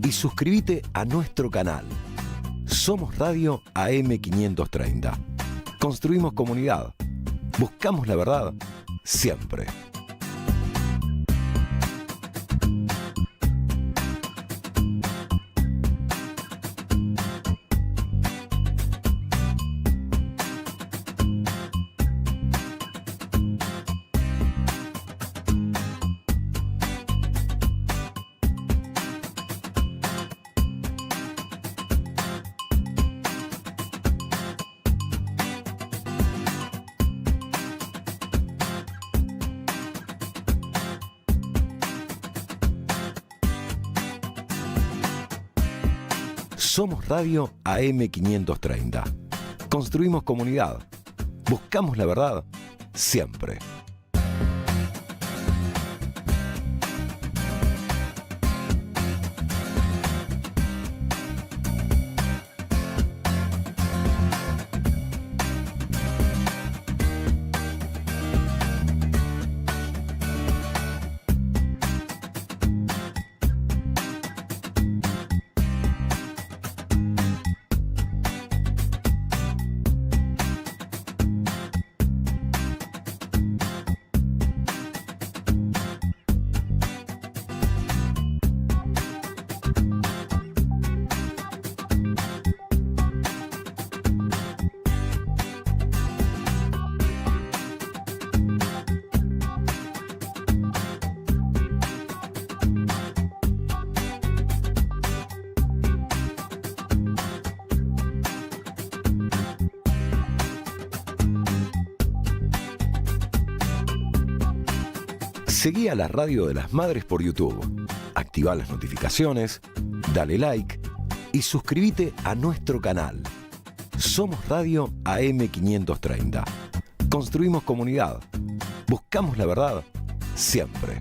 y suscríbete a nuestro canal. Somos Radio AM530. Construimos comunidad. Buscamos la verdad siempre. Somos Radio AM530. Construimos comunidad. Buscamos la verdad siempre. Seguí a la Radio de las Madres por YouTube. Activa las notificaciones, dale like y suscríbete a nuestro canal. Somos Radio AM530. Construimos comunidad. Buscamos la verdad siempre.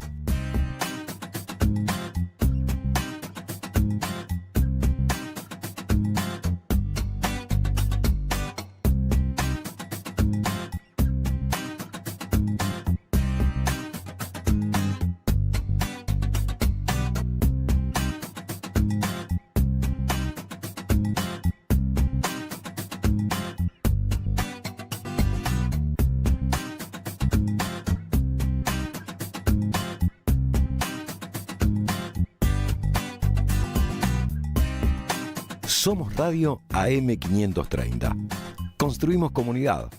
Somos Radio AM530. Construimos comunidad.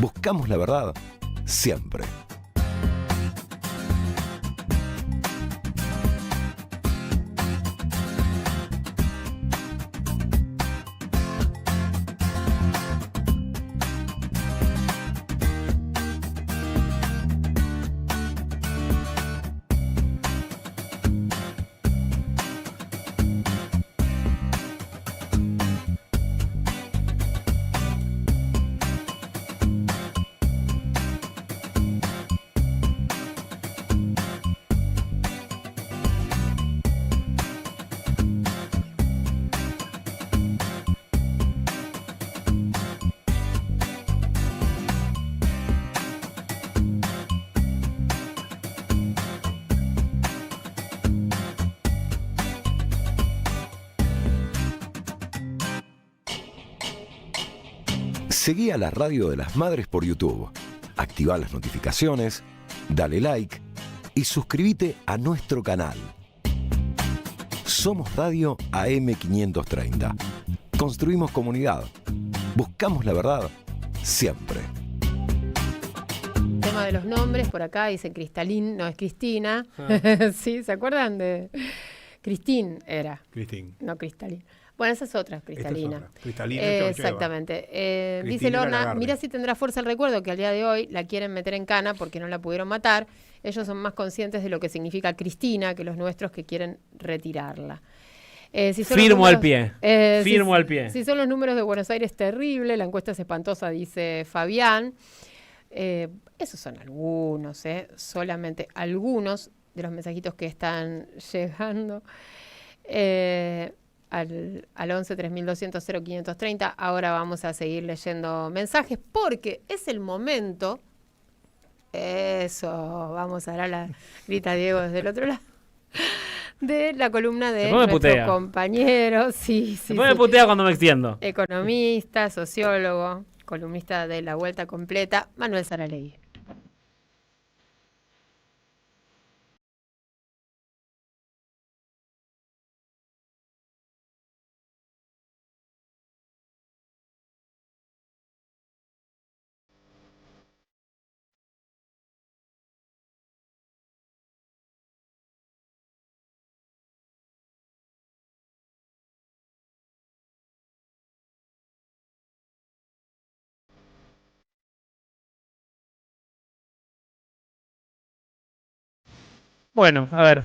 Buscamos la verdad siempre. Seguí a la Radio de las Madres por YouTube. Activa las notificaciones, dale like y suscríbete a nuestro canal. Somos Radio AM530. Construimos comunidad. Buscamos la verdad siempre. Tema de los nombres, por acá dice Cristalín, no es Cristina. Sí, ¿se acuerdan de Cristín era? Cristín. No Cristalín. Bueno, esa es otra, Cristalina. Esta es otra. Cristalina, exactamente. Dice Lorna, mira si tendrá fuerza el recuerdo que al día de hoy la quieren meter en cana porque no la pudieron matar. Ellos son más conscientes de lo que significa Cristina que los nuestros que quieren retirarla. Firmo al pie. Firmo al pie. Si son los números de Buenos Aires, terrible. La encuesta es espantosa, dice Fabián. Esos son algunos, solamente algunos de los mensajitos que están llegando. Al 11 3200 0530. Ahora vamos a seguir leyendo mensajes porque es el momento. Eso, vamos a dar la grita Diego desde el otro lado. de la columna de nuestro compañero. Sí. Después me putea cuando me extiendo. Economista, sociólogo, columnista de La Vuelta Completa, Manuel Saralegui. Bueno, a ver.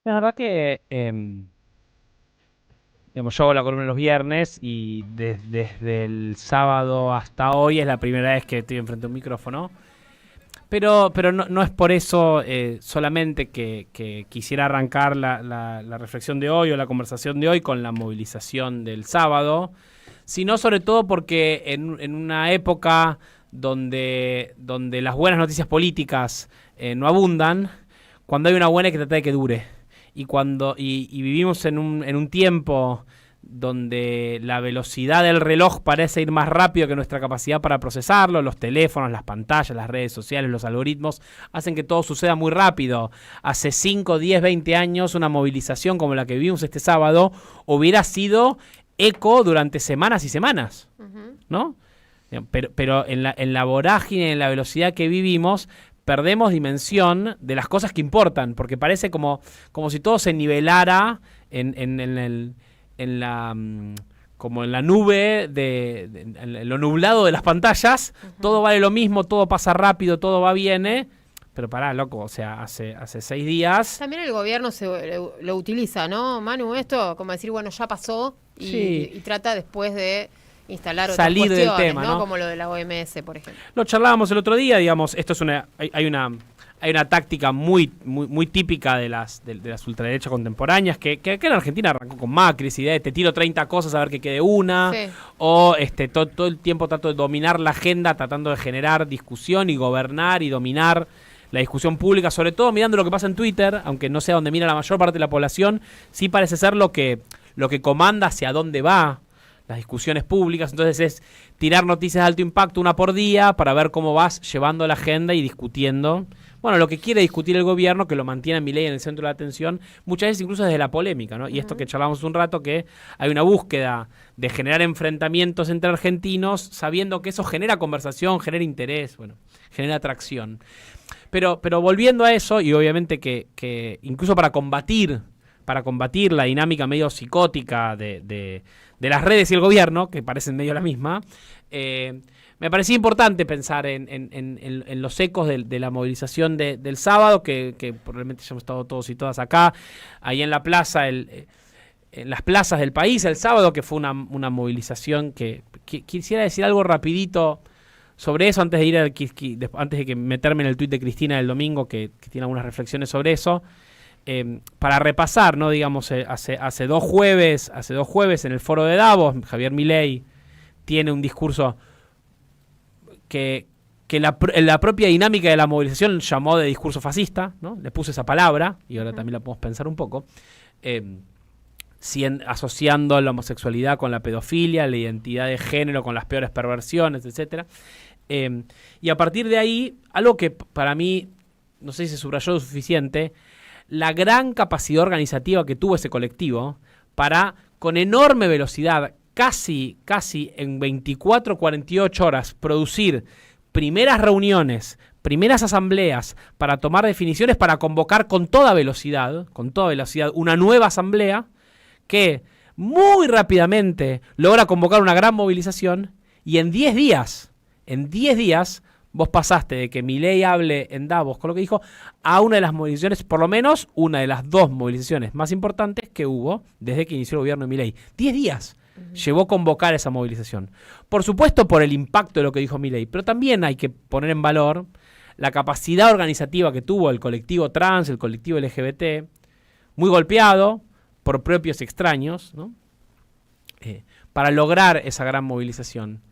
La verdad que digamos, yo hago la columna los viernes y desde el sábado hasta hoy es la primera vez que estoy enfrente a un micrófono. Pero no es por eso solamente que quisiera arrancar la reflexión de hoy o la conversación de hoy con la movilización del sábado, sino sobre todo porque en una época donde las buenas noticias políticas no abundan, cuando hay una buena hay que tratar de que dure. Y vivimos en un tiempo donde la velocidad del reloj parece ir más rápido que nuestra capacidad para procesarlo. Los teléfonos, las pantallas, las redes sociales, los algoritmos hacen que todo suceda muy rápido. Hace 5, 10, 20 años una movilización como la que vivimos este sábado hubiera sido eco durante semanas y semanas, ¿no? Pero en la vorágine, en la velocidad que vivimos, perdemos dimensión de las cosas que importan, porque parece como si todo se nivelara en la nube, en lo nublado de las pantallas. Todo vale lo mismo, todo pasa rápido, todo va bien, pero pará, loco, o sea, hace 6 días... También el gobierno lo utiliza, ¿no, Manu? Esto, como decir, bueno, ya pasó y trata después de instalar otras salir cuestiones, del tema, ¿no? Como lo de la OMS, por ejemplo. Lo charlábamos el otro día, digamos, esto es hay una táctica muy típica de las ultraderechas contemporáneas que en Argentina arrancó con Macri, esa idea de te tiro 30 cosas a ver que quede una, sí. O todo el tiempo trato de dominar la agenda, tratando de generar discusión y gobernar y dominar la discusión pública, sobre todo mirando lo que pasa en Twitter, aunque no sea donde mira la mayor parte de la población, sí parece ser lo que comanda hacia dónde va las discusiones públicas. Entonces es tirar noticias de alto impacto una por día para ver cómo vas llevando la agenda y discutiendo, bueno, lo que quiere discutir el gobierno, que lo mantiene Milei en el centro de la atención, muchas veces incluso desde la polémica, ¿no? Y esto que charlamos un rato, que hay una búsqueda de generar enfrentamientos entre argentinos, sabiendo que eso genera conversación, genera interés, bueno, genera atracción. Pero volviendo a eso, y obviamente que incluso para combatir la dinámica medio psicótica de las redes y el gobierno, que parecen medio la misma, me parecía importante pensar en los ecos de la movilización del sábado, que probablemente ya hemos estado todos y todas acá, ahí en la plaza, en las plazas del país el sábado, que fue una movilización que quisiera decir algo rapidito sobre eso antes de que meterme en el tuit de Cristina del domingo, que tiene algunas reflexiones sobre eso. Para repasar, ¿no? Digamos, hace dos jueves en el foro de Davos, Javier Milei tiene un discurso que la propia dinámica de la movilización llamó de discurso fascista, ¿no? Le puse esa palabra, y ahora también la podemos pensar un poco, asociando la homosexualidad con la pedofilia, la identidad de género con las peores perversiones, etcétera. Y a partir de ahí, algo que para mí, no sé si se subrayó lo suficiente, la gran capacidad organizativa que tuvo ese colectivo para, con enorme velocidad, casi en 24, 48 horas, producir primeras reuniones, primeras asambleas para tomar definiciones, para convocar con toda velocidad una nueva asamblea que muy rápidamente logra convocar una gran movilización, y en 10 días vos pasaste de que Milei hable en Davos con lo que dijo a una de las movilizaciones, por lo menos una de las 2 movilizaciones más importantes que hubo desde que inició el gobierno de Milei. 10 días llevó a convocar esa movilización. Por supuesto por el impacto de lo que dijo Milei, pero también hay que poner en valor la capacidad organizativa que tuvo el colectivo trans, el colectivo LGBT, muy golpeado por propios extraños, ¿no? Para lograr esa gran movilización.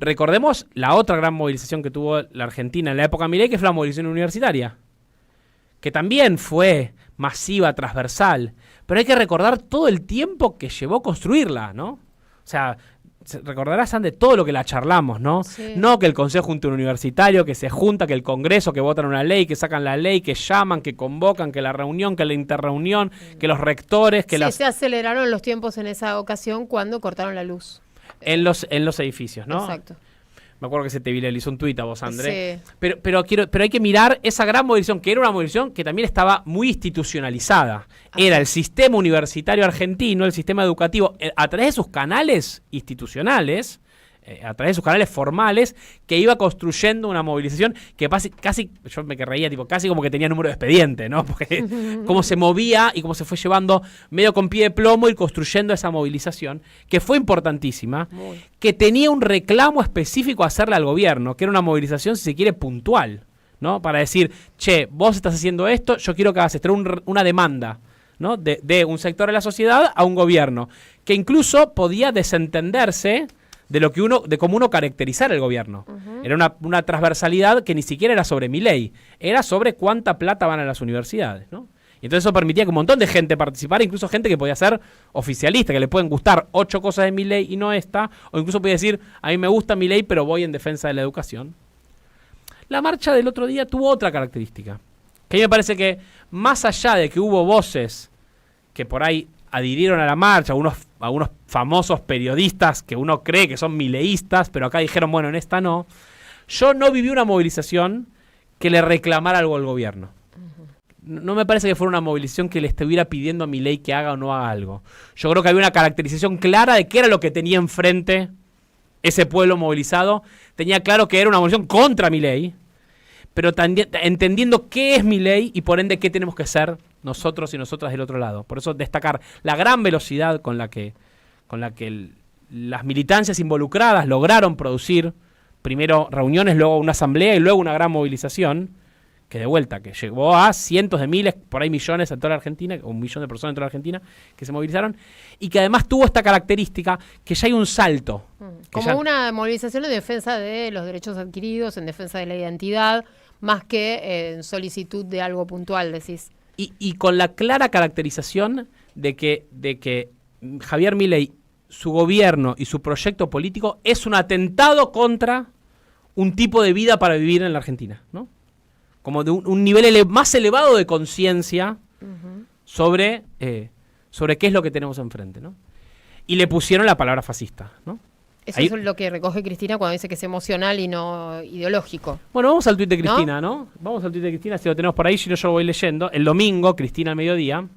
Recordemos la otra gran movilización que tuvo la Argentina en la época de Milei, que fue la movilización universitaria, que también fue masiva, transversal, pero hay que recordar todo el tiempo que llevó construirla, ¿no? O sea, recordarás, Sande, todo lo que la charlamos, ¿no? Sí. No que el Consejo Interuniversitario, que se junta, que el Congreso, que votan una ley, que sacan la ley, que llaman, que convocan, que la reunión, que la interreunión, que los rectores, que se aceleraron los tiempos en esa ocasión cuando cortaron la luz. En los edificios, ¿no? Exacto. Me acuerdo que se te viralizó un tuit a vos, André. Sí. Pero hay que mirar esa gran movilización, que era una movilización que también estaba muy institucionalizada. Era el sistema universitario argentino, el sistema educativo, a través de sus canales institucionales, a través de sus canales formales, que iba construyendo una movilización que casi, yo me reía, tipo, casi como que tenía número de expediente, ¿no? Porque cómo se movía y cómo se fue llevando medio con pie de plomo y construyendo esa movilización, que fue importantísima, que tenía un reclamo específico a hacerle al gobierno, que era una movilización, si se quiere, puntual, ¿no? Para decir, che, vos estás haciendo esto, yo quiero que hagas esto, era una demanda, ¿no? De un sector de la sociedad a un gobierno, que incluso podía desentenderse de cómo uno caracterizar el gobierno. Era una transversalidad que ni siquiera era sobre Milei, era sobre cuánta plata van a las universidades, ¿no? Y entonces eso permitía que un montón de gente participara, incluso gente que podía ser oficialista, que le pueden gustar 8 cosas de Milei y no esta, o incluso podía decir, a mí me gusta Milei, pero voy en defensa de la educación. La marcha del otro día tuvo otra característica, que a mí me parece que, más allá de que hubo voces que por ahí adhirieron a la marcha, algunos famosos periodistas que uno cree que son mileístas, pero acá dijeron, bueno, en esta no. Yo no viví una movilización que le reclamara algo al gobierno. No me parece que fuera una movilización que le estuviera pidiendo a Milei que haga o no haga algo. Yo creo que había una caracterización clara de qué era lo que tenía enfrente ese pueblo movilizado. Tenía claro que era una movilización contra Milei, pero también entendiendo qué es Milei y por ende qué tenemos que ser nosotros y nosotras del otro lado. Por eso destacar la gran velocidad con la que las militancias involucradas lograron producir primero reuniones, luego una asamblea y luego una gran movilización, que de vuelta, que llegó a cientos de miles, por ahí millones en toda la Argentina, o 1 millón de personas en toda la Argentina que se movilizaron, y que además tuvo esta característica que ya hay un salto. Como una movilización en defensa de los derechos adquiridos, en defensa de la identidad, más que en solicitud de algo puntual, decís. Y con la clara caracterización de que Javier Milei, su gobierno y su proyecto político es un atentado contra un tipo de vida para vivir en la Argentina, ¿no? Como de un nivel más elevado de conciencia sobre qué es lo que tenemos enfrente, ¿no? Y le pusieron la palabra fascista, ¿no? Eso es lo que recoge Cristina cuando dice que es emocional y no ideológico. Bueno, vamos al tuit de Cristina, ¿no? Vamos al tuit de Cristina, si lo tenemos por ahí, si no yo lo voy leyendo. El domingo, Cristina al mediodía,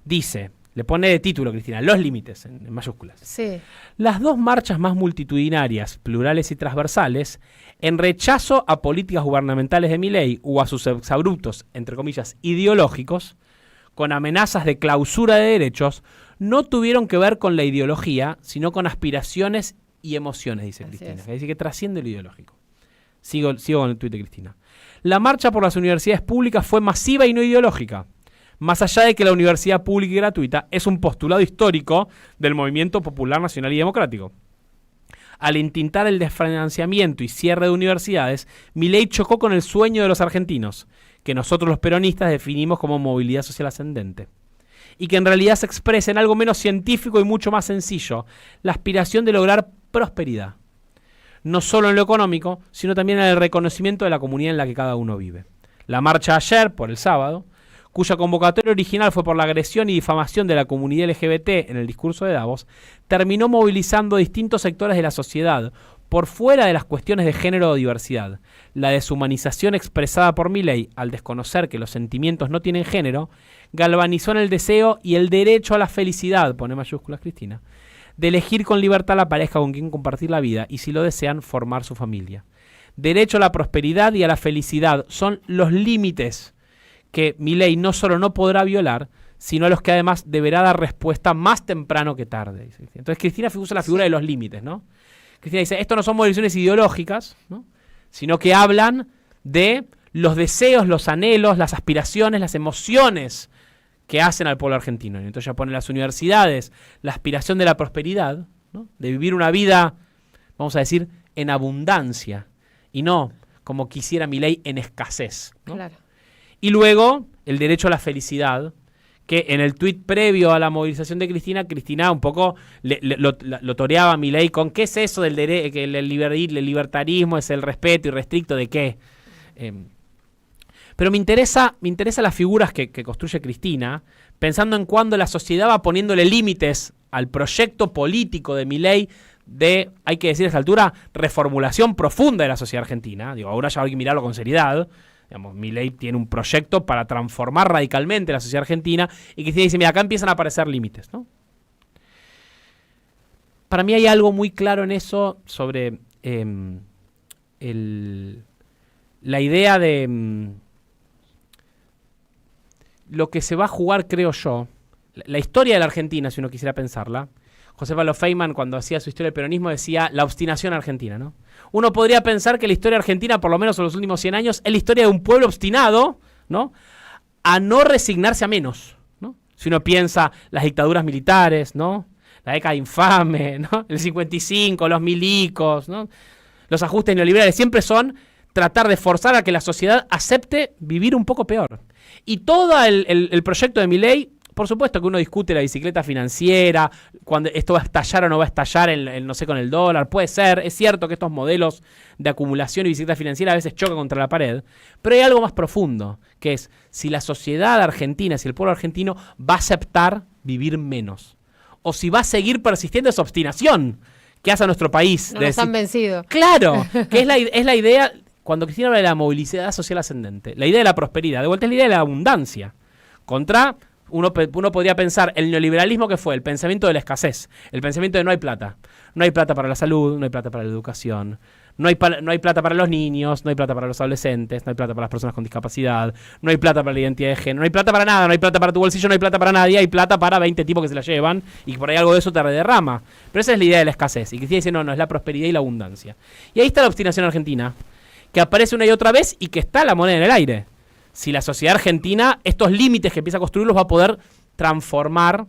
dice, le pone de título Cristina, los límites, en mayúsculas. Sí. Las 2 marchas más multitudinarias, plurales y transversales, en rechazo a políticas gubernamentales de Milei o a sus exabruptos, entre comillas, ideológicos, con amenazas de clausura de derechos, no tuvieron que ver con la ideología, sino con aspiraciones y emociones, dice Cristina. Es decir, que trasciende lo ideológico. Sigo con el tuit de Cristina. La marcha por las universidades públicas fue masiva y no ideológica. Más allá de que la universidad pública y gratuita es un postulado histórico del movimiento popular nacional y democrático. Al intentar el desfinanciamiento y cierre de universidades, Milei chocó con el sueño de los argentinos, que nosotros los peronistas definimos como movilidad social ascendente, y que en realidad se expresa en algo menos científico y mucho más sencillo, la aspiración de lograr prosperidad, no solo en lo económico, sino también en el reconocimiento de la comunidad en la que cada uno vive. La marcha ayer, por el sábado, cuya convocatoria original fue por la agresión y difamación de la comunidad LGBT en el discurso de Davos, terminó movilizando distintos sectores de la sociedad, por fuera de las cuestiones de género o diversidad. La deshumanización expresada por Milei, al desconocer que los sentimientos no tienen género, galvanizó en el deseo y el derecho a la felicidad, pone mayúsculas Cristina, de elegir con libertad la pareja con quien compartir la vida y, si lo desean, formar su familia. Derecho a la prosperidad y a la felicidad son los límites que Milei no solo no podrá violar, sino a los que además deberá dar respuesta más temprano que tarde. Entonces Cristina usa la figura de los límites, ¿no? Cristina dice, esto no son movilizaciones ideológicas, ¿no? Sino que hablan de los deseos, los anhelos, las aspiraciones, las emociones que hacen al pueblo argentino. Y entonces ya pone las universidades, la aspiración de la prosperidad, ¿no? De vivir una vida, vamos a decir, en abundancia, y no como quisiera Milei en escasez, ¿no? Claro. Y luego el derecho a la felicidad, que en el tuit previo a la movilización de Cristina un poco lo toreaba a Milei con ¿qué es eso del que el libertarismo es el respeto irrestricto de qué? Pero me interesa las figuras que construye Cristina, pensando en cuando la sociedad va poniéndole límites al proyecto político de Milei de, hay que decir a esta altura, reformulación profunda de la sociedad argentina. Digo, ahora ya hay que mirarlo con seriedad. Digamos, Milei tiene un proyecto para transformar radicalmente la sociedad argentina y Cristina dice, mira, acá empiezan a aparecer límites, ¿no? Para mí hay algo muy claro en eso sobre la idea de lo que se va a jugar, creo yo, la historia de la Argentina, si uno quisiera pensarla. José Pablo Feynman, cuando hacía su historia del peronismo, decía la obstinación argentina, ¿no? Uno podría pensar que la historia argentina, por lo menos en los últimos 100 años, es la historia de un pueblo obstinado, ¿no?, a no resignarse a menos, ¿no? Si uno piensa las dictaduras militares, ¿no?, la década infame, ¿no?, el 55, los milicos, ¿no?, los ajustes neoliberales, siempre son tratar de forzar a que la sociedad acepte vivir un poco peor. Y todo el proyecto de Milei, por supuesto que uno discute la bicicleta financiera, cuando esto va a estallar o no va a estallar no sé, con el dólar, puede ser, es cierto que estos modelos de acumulación y bicicleta financiera a veces chocan contra la pared, pero hay algo más profundo, que es si la sociedad argentina, si el pueblo argentino va a aceptar vivir menos, o si va a seguir persistiendo esa obstinación que hace a nuestro país. No nos han vencido. Claro, que es la idea, cuando Cristina habla de la movilidad social ascendente, la idea de la prosperidad, de vuelta es la idea de la abundancia, contra... Uno podría pensar el neoliberalismo que fue el pensamiento de la escasez, el pensamiento de no hay plata. No hay plata para la salud, no hay plata para la educación, no hay plata para los niños, no hay plata para los adolescentes, no hay plata para las personas con discapacidad, no hay plata para la identidad de género, no hay plata para nada, no hay plata para tu bolsillo, no hay plata para nadie, hay plata para 20 tipos que se la llevan y por ahí algo de eso te rederrama. Pero esa es la idea de la escasez. Y Cristina dice, no, es la prosperidad y la abundancia. Y ahí está la obstinación argentina, que aparece una y otra vez y que está la moneda en el aire. Si la sociedad argentina, estos límites que empieza a construir los va a poder transformar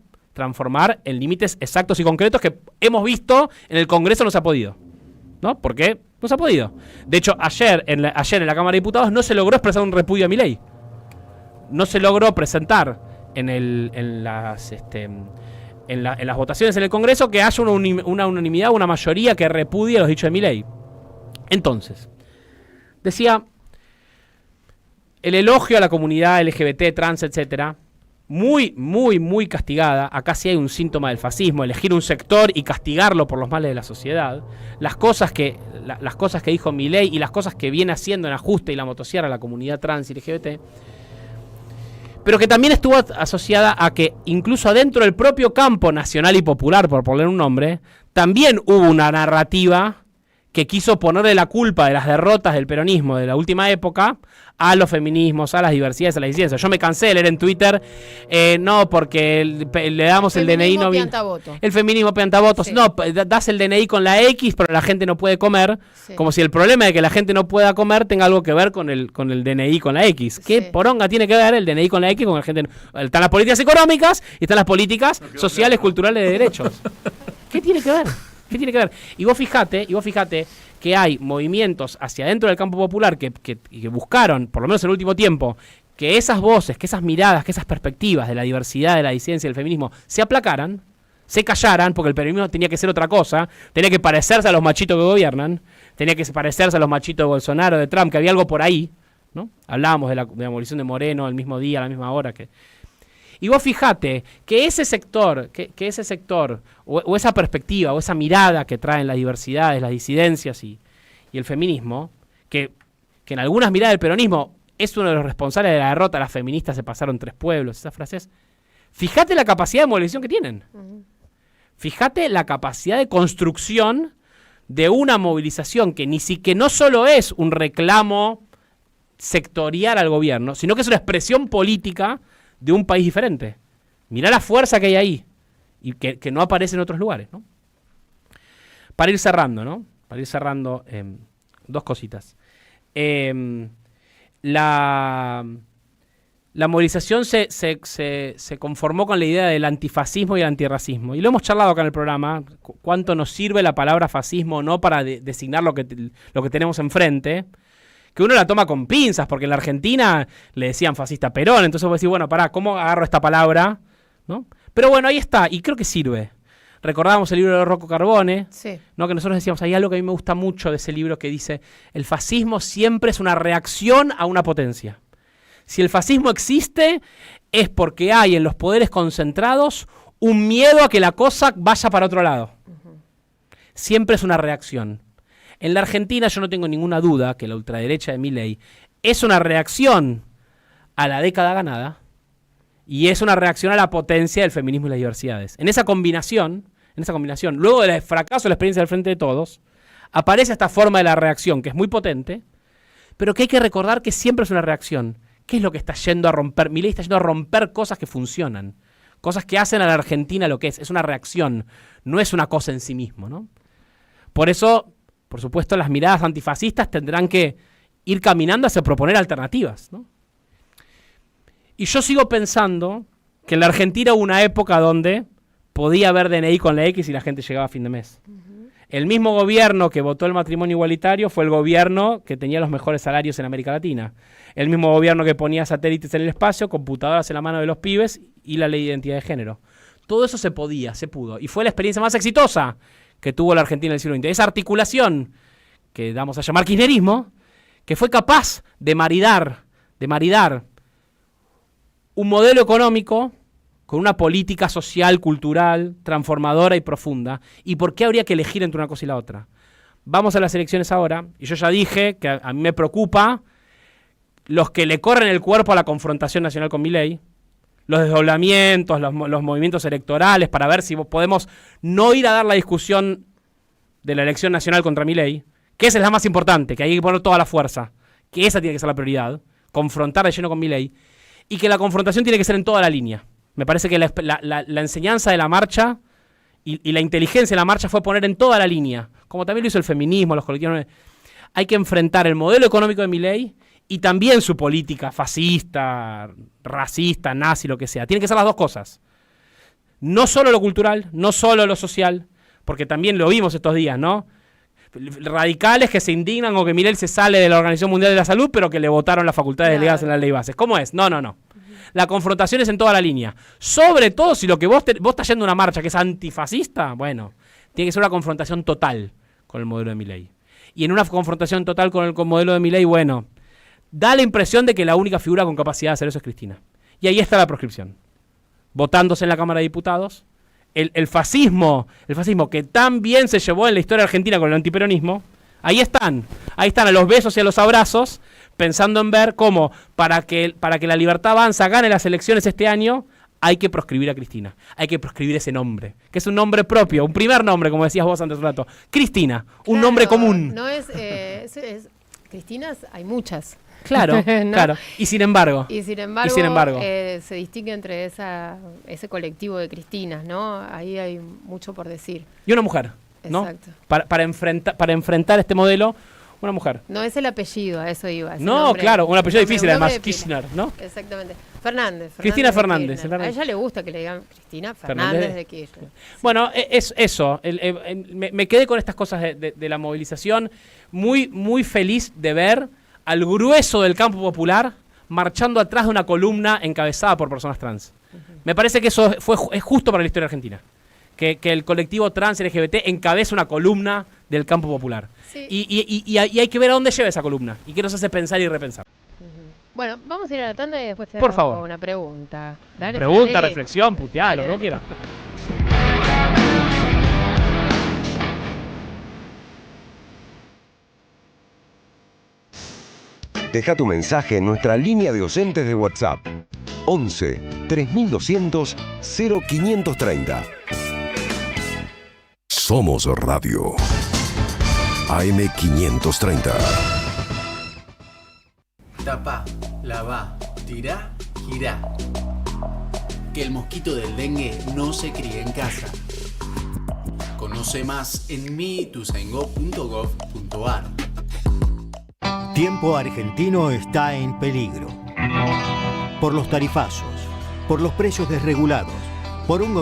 en límites exactos y concretos que hemos visto en el Congreso no se ha podido, ¿no? ¿Por qué? No se ha podido. De hecho, ayer en la Cámara de Diputados no se logró expresar un repudio a Milei. No se logró presentar en las votaciones en el Congreso que haya una unanimidad, una mayoría que repudie los dichos de Milei. Entonces, decía... El elogio a la comunidad LGBT, trans, etcétera, muy, muy, muy castigada. Acá sí hay un síntoma del fascismo, elegir un sector y castigarlo por los males de la sociedad. Las cosas que dijo Milei y las cosas que viene haciendo en ajuste y la motosierra a la comunidad trans y LGBT. Pero que también estuvo asociada a que incluso adentro del propio campo nacional y popular, por poner un nombre, también hubo una narrativa que quiso ponerle la culpa de las derrotas del peronismo de la última época a los feminismos, a las diversidades, a las disidencias. Yo me cansé de leer en Twitter, no, porque le damos el DNI... no el feminismo piantavotos. Sí. No, das el DNI con la X, pero la gente no puede comer. Sí. Como si el problema de que la gente no pueda comer tenga algo que ver con el DNI con la X. ¿Qué poronga tiene que ver el DNI con la X con la gente? Están las políticas económicas y están las políticas sociales, culturales, de derechos. ¿Qué tiene que ver? ¿Qué tiene que ver? Y vos fijate que hay movimientos hacia adentro del campo popular que buscaron, por lo menos en el último tiempo, que esas voces, que esas miradas, que esas perspectivas de la diversidad, de la disidencia y del feminismo se aplacaran, se callaran, porque el peronismo tenía que ser otra cosa, tenía que parecerse a los machitos que gobiernan, tenía que parecerse a los machitos de Bolsonaro, de Trump, que había algo por ahí, ¿no? Hablábamos de la abolición de Moreno el mismo día, a la misma hora que... Y vos fijate que ese sector, o esa perspectiva, o esa mirada que traen las diversidades, las disidencias y el feminismo, que en algunas miradas del peronismo es uno de los responsables de la derrota, las feministas se pasaron 3 pueblos, esas frases, fíjate la capacidad de movilización que tienen. Fíjate la capacidad de construcción de una movilización que no solo es un reclamo sectorial al gobierno, sino que es una expresión política de un país diferente. Mirá la fuerza que hay ahí y que no aparece en otros lugares, ¿no? Para ir cerrando, dos cositas. La movilización se conformó con la idea del antifascismo y el antirracismo. Y lo hemos charlado acá en el programa, cuánto nos sirve la palabra fascismo o no para designar lo que tenemos enfrente, que uno la toma con pinzas, porque en la Argentina le decían fascista a Perón, entonces vos decís, bueno, pará, ¿cómo agarro esta palabra? ¿No? Pero bueno, ahí está, y creo que sirve. Recordábamos el libro de Rocco Carbone, sí, ¿no? Que nosotros decíamos, hay algo que a mí me gusta mucho de ese libro que dice, el fascismo siempre es una reacción a una potencia. Si el fascismo existe, es porque hay en los poderes concentrados un miedo a que la cosa vaya para otro lado. Siempre es una reacción. En la Argentina yo no tengo ninguna duda que la ultraderecha de Milei es una reacción a la década ganada y es una reacción a la potencia del feminismo y las diversidades. En esa combinación, luego del fracaso de la experiencia del Frente de Todos, aparece esta forma de la reacción que es muy potente, pero que hay que recordar que siempre es una reacción. ¿Qué es lo que está yendo a romper? Milei está yendo a romper cosas que funcionan, cosas que hacen a la Argentina lo que es una reacción, no es una cosa en sí mismo, ¿no? Por eso, por supuesto, las miradas antifascistas tendrán que ir caminando hacia proponer alternativas, ¿no? Y yo sigo pensando que en la Argentina hubo una época donde podía haber DNI con la X y la gente llegaba a fin de mes. El mismo gobierno que votó el matrimonio igualitario fue el gobierno que tenía los mejores salarios en América Latina. El mismo gobierno que ponía satélites en el espacio, computadoras en la mano de los pibes y la ley de identidad de género. Todo eso se pudo. Y fue la experiencia más exitosa que tuvo la Argentina en el siglo XX. Esa articulación que damos a llamar kirchnerismo, que fue capaz de maridar un modelo económico con una política social, cultural, transformadora y profunda. ¿Y por qué habría que elegir entre una cosa y la otra? Vamos a las elecciones ahora, y yo ya dije que a mí me preocupa los que le corren el cuerpo a la confrontación nacional con Milei, los desdoblamientos, los movimientos electorales, para ver si podemos no ir a dar la discusión de la elección nacional contra Milei, que esa es la más importante, que hay que poner toda la fuerza, que esa tiene que ser la prioridad, confrontar de lleno con Milei, y que la confrontación tiene que ser en toda la línea. Me parece que la enseñanza de la marcha y la inteligencia de la marcha fue poner en toda la línea, como también lo hizo el feminismo, los colectivos. Hay que enfrentar el modelo económico de Milei y también su política fascista, racista, nazi, lo que sea. Tienen que ser las dos cosas. No solo lo cultural, no solo lo social, porque también lo vimos estos días, ¿no? Radicales que se indignan o que Milei se sale de la Organización Mundial de la Salud, pero que le votaron las facultades delegadas en la ley bases. ¿Cómo es? No. La confrontación es en toda la línea. Sobre todo si lo que vos estás yendo a una marcha que es antifascista, bueno, tiene que ser una confrontación total con el modelo de Milei. Y en una confrontación total con el modelo de Milei, bueno, da la impresión de que la única figura con capacidad de hacer eso es Cristina. Y ahí está la proscripción. Votándose en la Cámara de Diputados, el fascismo que tan bien se llevó en la historia argentina con el antiperonismo, ahí están a los besos y a los abrazos, pensando en ver cómo, para que la Libertad Avanza gane las elecciones este año, hay que proscribir a Cristina. Hay que proscribir ese nombre, que es un nombre propio, un primer nombre, como decías vos antes un rato. Cristina, un nombre común. No es Cristinas hay muchas. Claro, ¿no? Claro. Y sin embargo, se distingue entre ese colectivo de Cristinas, ¿no? Ahí hay mucho por decir. Y una mujer, ¿no? Exacto. Para enfrentar este modelo, una mujer. No es el apellido, a eso iba. No, claro, un apellido difícil además, Kirchner, ¿no? Exactamente. Fernández. Cristina Fernández. A ella le gusta que le digan Cristina Fernández de Kirchner. Bueno, es eso. Me quedé con estas cosas de la movilización. Muy, muy feliz de ver al grueso del campo popular marchando atrás de una columna encabezada por personas trans. Me parece que eso es justo para la historia argentina. Que el colectivo trans LGBT encabeza una columna del campo popular. Sí. Y hay que ver a dónde lleva esa columna y qué nos hace pensar y repensar. Bueno, vamos a ir a la tanda y después te hago una pregunta. Dale, pregunta, reflexión, puteada, lo que quiera. Deja tu mensaje en nuestra línea de oyentes de WhatsApp 11 3200 0530. Somos Radio AM530. Tapa, lavá, tirá, girá. Que el mosquito del dengue no se críe en casa. Conoce más en mi-ituzaingó.gov.ar. Tiempo argentino está en peligro. Por los tarifazos, por los precios desregulados, por un gobierno